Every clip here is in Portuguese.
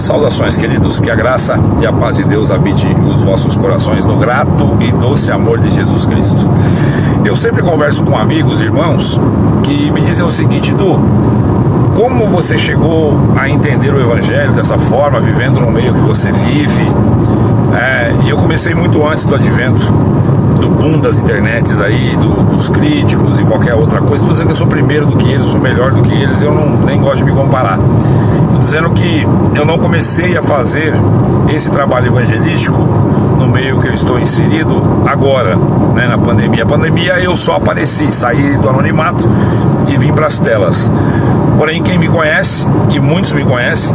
Saudações, queridos, que a graça e a paz de Deus habite os vossos corações no grato e doce amor de Jesus Cristo. Eu sempre converso com amigos, irmãos, que me dizem o seguinte: Du, como você chegou a entender o Evangelho dessa forma, vivendo no meio que você vive? E eu comecei muito antes do advento, do boom das internets aí, dos críticos e qualquer outra coisa. Estou dizendo que eu sou primeiro do que eles, sou melhor do que eles, eu nem gosto de me comparar. Estou dizendo que eu não comecei a fazer esse trabalho evangelístico no meio que eu estou inserido agora, né, na pandemia. A pandemia eu só apareci, saí do anonimato e vim para as telas. Porém, quem me conhece, e muitos me conhecem,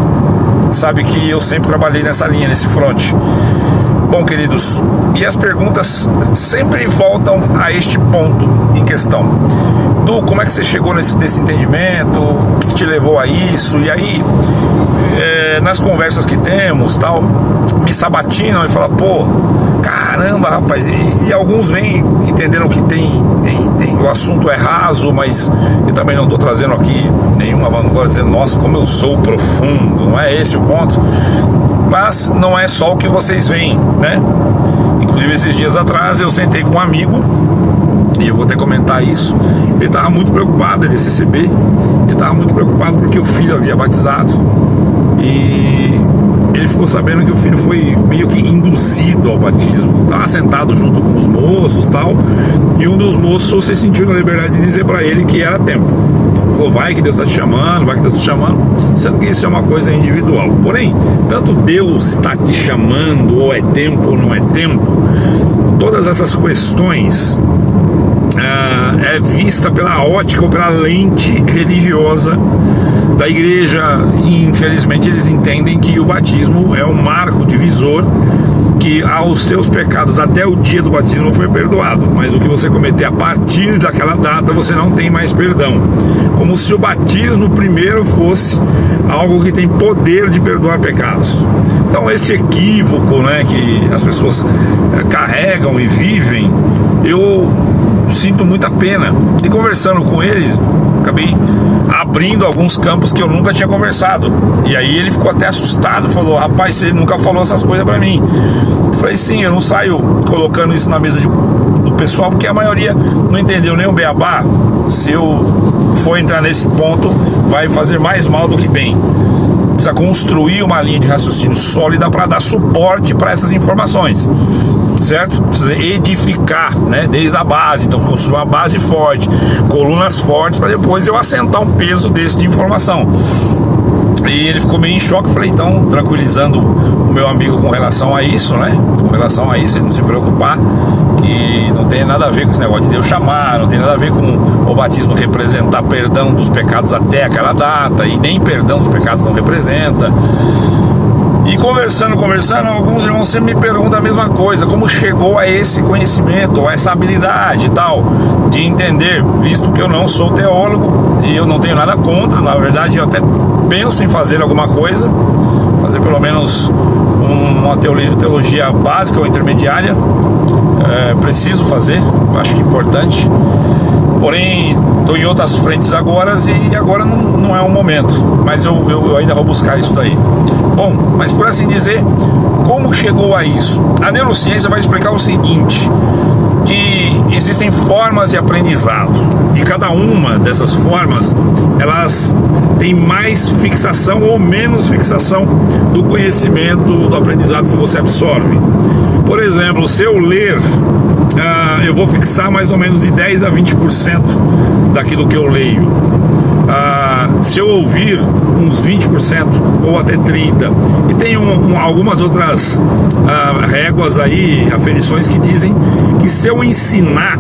sabe que eu sempre trabalhei nessa linha, nesse fronte. Bom, queridos, e as perguntas sempre voltam a este ponto em questão. Du, como é que você chegou nesse entendimento? O que te levou a isso? E aí, nas conversas que temos, tal, me sabatinam e falam, pô, caramba, rapaz, e alguns vêm, entenderam que o assunto é raso, mas eu também não estou trazendo aqui nenhuma vanglória dizendo, nossa, como eu sou profundo, não é esse o ponto. Mas não é só o que vocês veem, né? Inclusive esses dias atrás eu sentei com um amigo, e eu vou até comentar isso. Ele estava muito preocupado, ele SCB, ele estava muito preocupado porque o filho havia batizado, e ele ficou sabendo que o filho foi meio que induzido ao batismo. Estava sentado junto com os moços e tal, e um dos moços se sentiu na liberdade de dizer para ele que era tempo. Falou, vai que Deus está te chamando, vai que Deus está te chamando, sendo que isso é uma coisa individual. Porém, tanto Deus está te chamando, ou é tempo ou não é tempo, todas essas questões é vista pela ótica ou pela lente religiosa da igreja. E infelizmente eles entendem que o batismo é um marco divisor, que aos teus pecados até o dia do batismo foi perdoado, mas o que você cometer a partir daquela data você não tem mais perdão, como se o batismo primeiro fosse algo que tem poder de perdoar pecados. Então esse equívoco, né, que as pessoas carregam e vivem, eu sinto muita pena, e conversando com ele acabei abrindo alguns campos que eu nunca tinha conversado. E aí ele ficou até assustado, falou, rapaz, você nunca falou essas coisas pra mim. Eu falei, sim, eu não saio colocando isso na mesa do pessoal, porque a maioria não entendeu nem o beabá. Se eu for entrar nesse ponto, vai fazer mais mal do que bem. Precisa construir uma linha de raciocínio sólida para dar suporte para essas informações, certo? Precisa edificar, né, desde a base. Então construir uma base forte, colunas fortes, para depois eu assentar um peso desse de informação. E ele ficou meio em choque. Falei, então, tranquilizando o meu amigo com relação a isso, né? Com relação a isso, ele não se preocupar, que não tem nada a ver com esse negócio de Deus chamar, não tem nada a ver com o batismo representar perdão dos pecados até aquela data, e nem perdão dos pecados não representa. E conversando, alguns irmãos sempre me perguntam a mesma coisa, como chegou a esse conhecimento, ou a essa habilidade e tal, de entender, visto que eu não sou teólogo, e eu não tenho nada contra, na verdade eu até penso em fazer alguma coisa, fazer pelo menos uma teologia básica ou intermediária, preciso fazer, acho que é importante. Porém, estou em outras frentes agora, e agora não é o momento, mas eu ainda vou buscar isso daí. Bom, mas por assim dizer, como chegou a isso? A neurociência vai explicar o seguinte, que existem formas de aprendizado, e cada uma dessas formas, elas têm mais fixação ou menos fixação do conhecimento, do aprendizado que você absorve. Por exemplo, se eu ler, eu vou fixar mais ou menos de 10 a 20% daquilo que eu leio. Se eu ouvir, uns 20% ou até 30%. E tem algumas outras réguas aí, aferições, que dizem que se eu ensinar,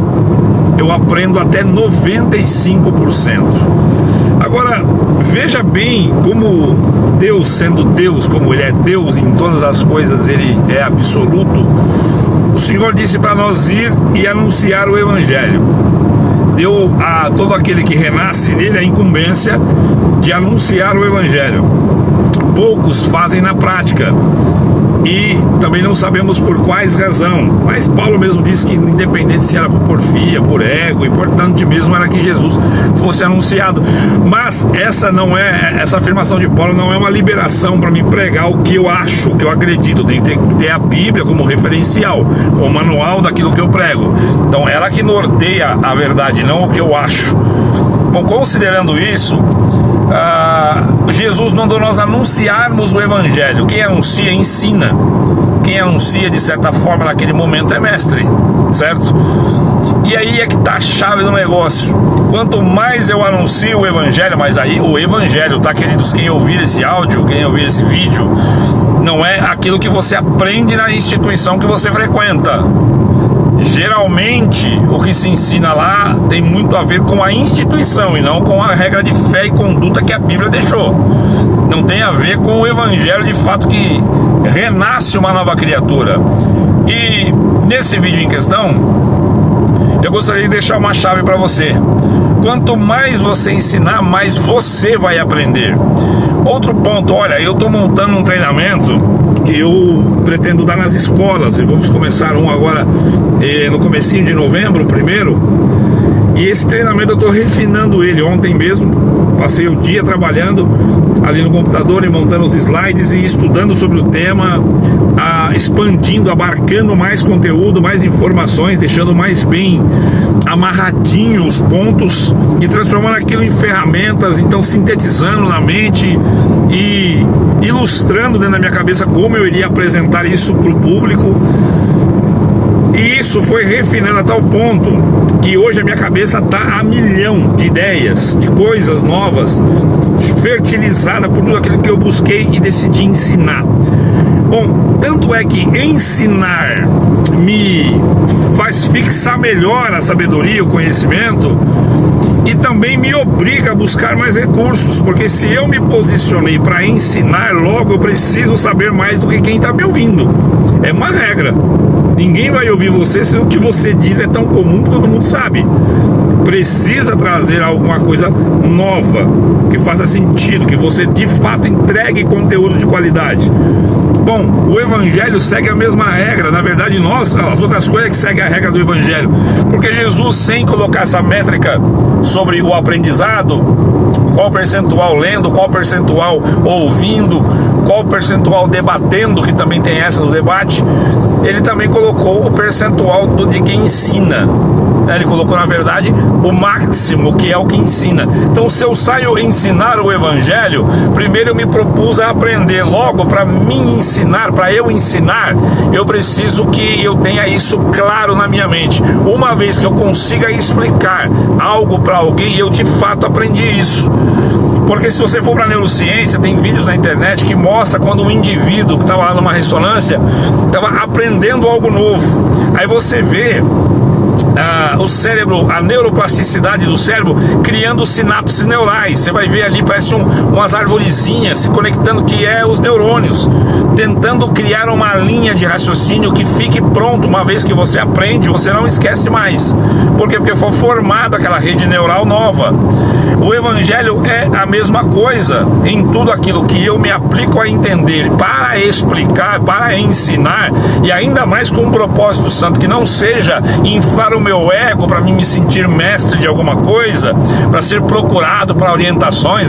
eu aprendo até 95%. Agora, veja bem como Deus, sendo Deus, como Ele é Deus em todas as coisas, Ele é absoluto. O Senhor disse para nós ir e anunciar o Evangelho. Deu a todo aquele que renasce nele a incumbência de anunciar o Evangelho. Poucos fazem na prática. e também não sabemos por quais razão. Mas Paulo mesmo disse que independente se era por porfia, por ego, o importante mesmo era que Jesus fosse anunciado. Mas essa afirmação de Paulo não é uma liberação para me pregar o que eu acho, o que eu acredito. Tem que ter a Bíblia como referencial, como manual daquilo que eu prego. Então ela que norteia a verdade, não o que eu acho. Bom, considerando isso, Jesus mandou nós anunciarmos o Evangelho. Quem anuncia, ensina. Quem anuncia, de certa forma, naquele momento é mestre, certo? E aí é que está a chave do negócio. Quanto mais eu anuncio o Evangelho, mas aí o Evangelho, tá, queridos? Quem ouvir esse áudio, quem ouvir esse vídeo, não é aquilo que você aprende na instituição que você frequenta. Geralmente o que se ensina lá tem muito a ver com a instituição e não com a regra de fé e conduta que a Bíblia deixou. Não tem a ver com o Evangelho de fato que renasce uma nova criatura. E nesse vídeo em questão, eu gostaria de deixar uma chave para você. Quanto mais você ensinar, mais você vai aprender. Outro ponto, olha, eu estou montando um treinamento que eu pretendo dar nas escolas, e vamos começar um agora no comecinho de novembro, primeiro. E esse treinamento eu estou refinando ele. Ontem mesmo passei o dia trabalhando ali no computador e montando os slides e estudando sobre o tema, expandindo, abarcando mais conteúdo, mais informações, deixando mais bem amarradinho os pontos e transformando aquilo em ferramentas, então sintetizando na mente e ilustrando dentro da minha cabeça como eu iria apresentar isso para o público. E isso foi refinando a tal ponto que hoje a minha cabeça está a milhão de ideias, de coisas novas, fertilizada por tudo aquilo que eu busquei e decidi ensinar. Bom, tanto é que ensinar me faz fixar melhor a sabedoria, o conhecimento, e também me obriga a buscar mais recursos, porque se eu me posicionei para ensinar, logo eu preciso saber mais do que quem está me ouvindo. É uma regra. Ninguém vai ouvir você se o que você diz é tão comum que todo mundo sabe. Precisa trazer alguma coisa nova, que faça sentido, que você de fato entregue conteúdo de qualidade. Bom, o Evangelho segue a mesma regra. Na verdade, as outras coisas que seguem a regra do Evangelho. Porque Jesus, sem colocar essa métrica sobre o aprendizado, qual percentual lendo, qual percentual ouvindo, qual percentual debatendo, que também tem essa do debate, ele também colocou o percentual de quem ensina. Ele colocou, na verdade, o máximo, que é o que ensina. Então, se eu saio ensinar o Evangelho, primeiro eu me propus a aprender. Logo, para me ensinar, para eu ensinar, eu preciso que eu tenha isso claro na minha mente. Uma vez que eu consiga explicar algo para alguém, eu de fato aprendi isso. Porque se você for para a neurociência, tem vídeos na internet que mostra quando um indivíduo que estava lá numa ressonância estava aprendendo algo novo. Aí você vê o cérebro, a neuroplasticidade do cérebro criando sinapses neurais. Você vai ver ali, parece umas arvorezinhas se conectando, que é os neurônios, tentando criar uma linha de raciocínio que fique pronto. Uma vez que você aprende, você não esquece mais. Por quê? Porque foi formada aquela rede neural nova. O Evangelho é a mesma coisa em tudo aquilo que eu me aplico a entender, para explicar, para ensinar, e ainda mais com um propósito santo, que não seja inflar o meu ego para me sentir mestre de alguma coisa, para ser procurado para orientações.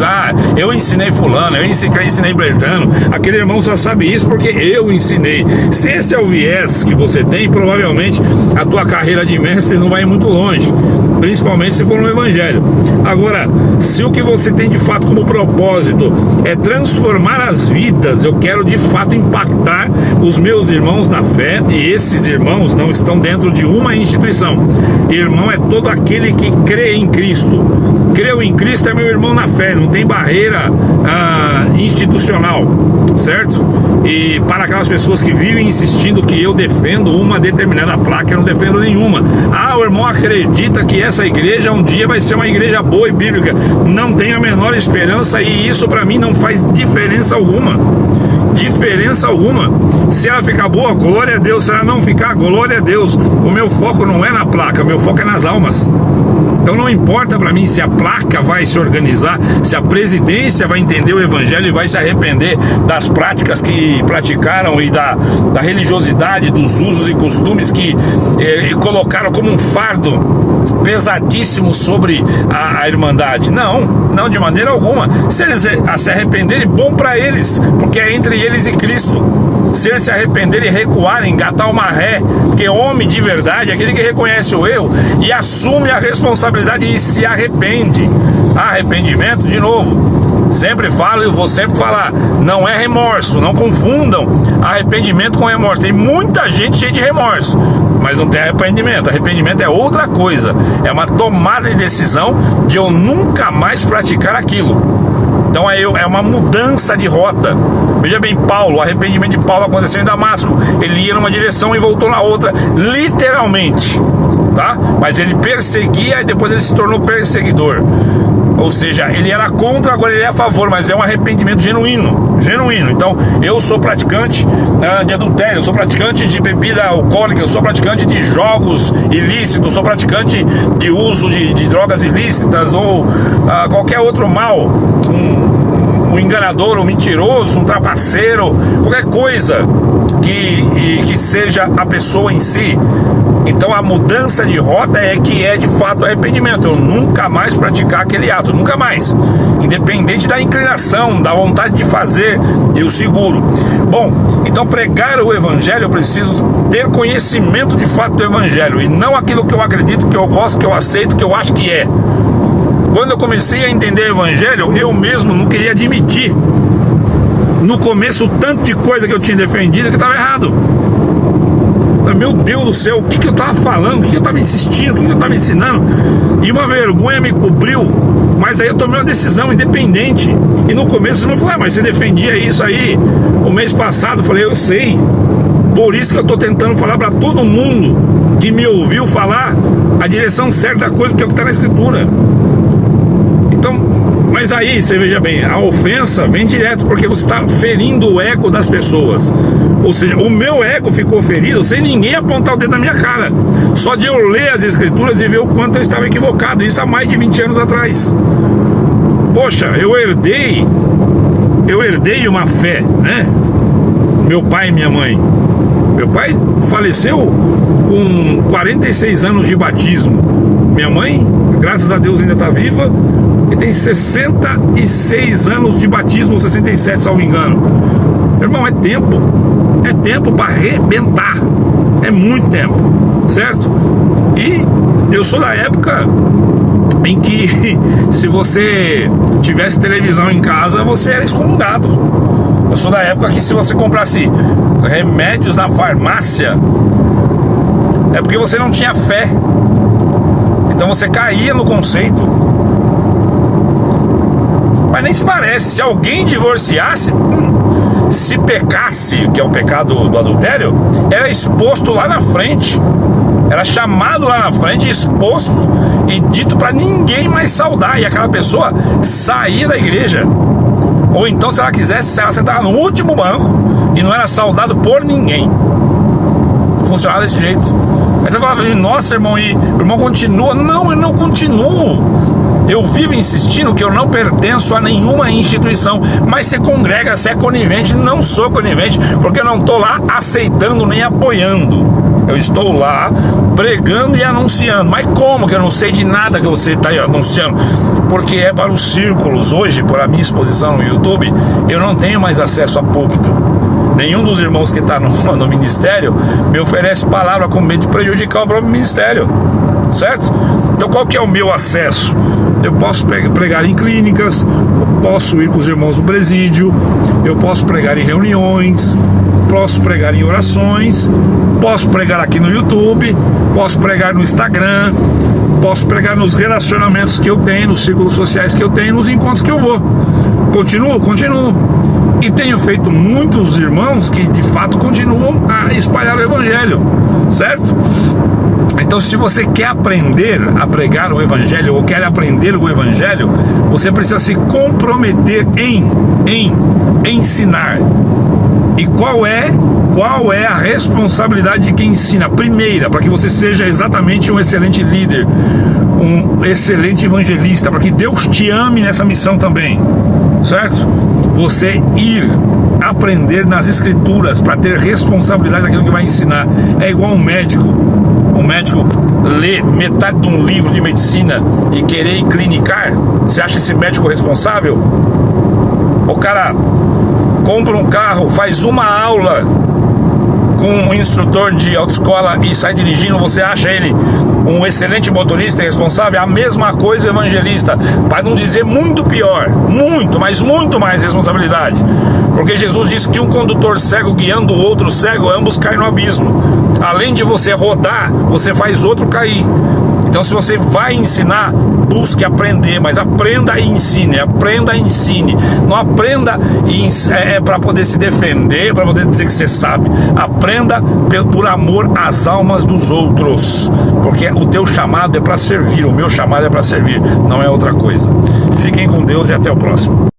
Eu ensinei fulano, eu ensinei Bertano, aquele irmão só sabe isso porque eu ensinei. Se esse é o viés que você tem, provavelmente a tua carreira de mestre não vai muito longe, principalmente se for no Evangelho. Agora, se o que você tem de fato como propósito é transformar as vidas, eu quero de fato impactar os meus irmãos na fé, e esses irmãos não estão dentro de uma instituição. Irmão é todo aquele que crê em Cristo. Creu em Cristo é meu irmão na fé, não tem barreira institucional, certo? E para aquelas pessoas que vivem insistindo que eu defendo uma determinada placa, eu não defendo nenhuma. O irmão acredita que essa igreja um dia vai ser uma igreja boa e bíblica. Não tenho a menor esperança, e isso para mim não faz diferença alguma. Diferença diferença alguma. Se ela ficar boa, glória a Deus. Se ela não ficar, glória a Deus. O meu foco não é na placa, o meu foco é nas almas. Então não importa para mim se a placa vai se organizar, se a presidência vai entender o evangelho e vai se arrepender das práticas que praticaram e da religiosidade, dos usos e costumes que colocaram como um fardo pesadíssimo sobre a Irmandade. Não, de maneira alguma. Se eles se arrependerem, bom para eles, porque é entre eles e Cristo. Se eles se arrependerem, recuarem, engatar uma ré, porque homem de verdade é aquele que reconhece o erro e assume a responsabilidade e se arrepende. Arrependimento, de novo, sempre falo e vou sempre falar, não é remorso, não confundam arrependimento com remorso. Tem muita gente cheia de remorso, mas não tem arrependimento. Arrependimento é outra coisa, é uma tomada de decisão de eu nunca mais praticar aquilo. Então é uma mudança de rota. Veja bem, Paulo, o arrependimento de Paulo aconteceu em Damasco. Ele ia numa direção e voltou na outra, literalmente, tá? Mas ele perseguia e depois ele se tornou perseguidor. Ou seja, ele era contra, agora ele é a favor, mas é um arrependimento genuíno. Então, eu sou praticante de adultério, eu sou praticante de bebida alcoólica, eu sou praticante de jogos ilícitos, sou praticante de uso de drogas ilícitas ou qualquer outro mal, um enganador, um mentiroso, um trapaceiro, qualquer coisa que seja a pessoa em si. Então a mudança de rota é que é de fato arrependimento. Eu nunca mais praticar aquele ato, nunca mais, independente da inclinação, da vontade de fazer e o seguro. Bom, então pregar o evangelho, eu preciso ter conhecimento de fato do evangelho e não aquilo que eu acredito, que eu gosto, que eu aceito, que eu acho que é. Quando eu comecei a entender o evangelho, eu mesmo não queria admitir no começo o tanto de coisa que eu tinha defendido que estava errado. Meu Deus do céu, o que eu estava falando, o que eu estava insistindo, o que eu estava ensinando, e uma vergonha me cobriu. Mas aí eu tomei uma decisão independente. E no começo eu falei, mas você defendia isso aí o mês passado. Eu falei, eu sei. Por isso que eu estou tentando falar para todo mundo que me ouviu falar a direção certa da coisa, que é o que está na escritura. Então, mas aí, você veja bem, a ofensa vem direto porque você está ferindo o ego das pessoas. Ou seja, o meu ego ficou ferido sem ninguém apontar o dedo na minha cara. Só de eu ler as escrituras e ver o quanto eu estava equivocado. Isso há mais de 20 anos atrás. Poxa, eu herdei uma fé, né? Meu pai e minha mãe. Meu pai faleceu com 46 anos de batismo. Minha mãe, graças a Deus, ainda está viva e tem 66 anos de batismo, 67, se não me engano. Meu irmão, é tempo para arrebentar, é muito tempo, certo? E eu sou da época em que se você tivesse televisão em casa, você era excomungado. Eu sou da época que se você comprasse remédios na farmácia, é porque você não tinha fé. Então você caía no conceito. Mas nem se parece. Se alguém divorciasse, se pecasse, que é o pecado do adultério, era exposto lá na frente. Era chamado lá na frente, exposto e dito para ninguém mais saudar. E aquela pessoa saía da igreja. Ou então, se ela quisesse, ela sentava no último banco e não era saudado por ninguém. Funcionava desse jeito. Aí você falava, nossa, irmão, e o irmão continua? Não, eu não continuo. Eu vivo insistindo que eu não pertenço a nenhuma instituição. Mas você congrega, você é conivente. Não sou conivente, porque eu não estou lá aceitando nem apoiando. Eu estou lá pregando e anunciando. Mas como que eu não sei de nada que você está anunciando? Porque é para os círculos. Hoje, por a minha exposição no YouTube, eu não tenho mais acesso a púlpito. Nenhum dos irmãos que está no ministério me oferece palavra com medo de prejudicar o próprio ministério, certo? Então qual que é o meu acesso? Eu posso pregar em clínicas, eu posso ir com os irmãos do presídio, eu posso pregar em reuniões, posso pregar em orações, posso pregar aqui no YouTube, posso pregar no Instagram, posso pregar nos relacionamentos que eu tenho, nos círculos sociais que eu tenho, nos encontros que eu vou. Continuo. E tenho feito muitos irmãos que de fato continuam a espalhar o evangelho, certo? Então, se você quer aprender a pregar o evangelho ou quer aprender o evangelho, você precisa se comprometer em ensinar. E qual é a responsabilidade de quem ensina? Primeira, para que você seja exatamente um excelente líder, um excelente evangelista, para que Deus te ame nessa missão também, certo? Você ir aprender nas escrituras para ter responsabilidade daquilo que vai ensinar. É igual um médico. Um médico lê metade de um livro de medicina e querer clinicar. Você acha esse médico responsável? O cara compra um carro, faz uma aula com um instrutor de autoescola e sai dirigindo. Você acha ele um excelente motorista e responsável? A mesma coisa o evangelista, para não dizer muito pior, mas muito mais responsabilidade, porque Jesus disse que um condutor cego guiando o outro cego, ambos caem no abismo. Além de você rodar, você faz outro cair. Então, se você vai ensinar, busque aprender, mas aprenda e ensine, aprenda e ensine. Não aprenda para poder se defender, para poder dizer que você sabe. Aprenda por amor às almas dos outros, porque o teu chamado é para servir, o meu chamado é para servir, não é outra coisa. Fiquem com Deus e até o próximo.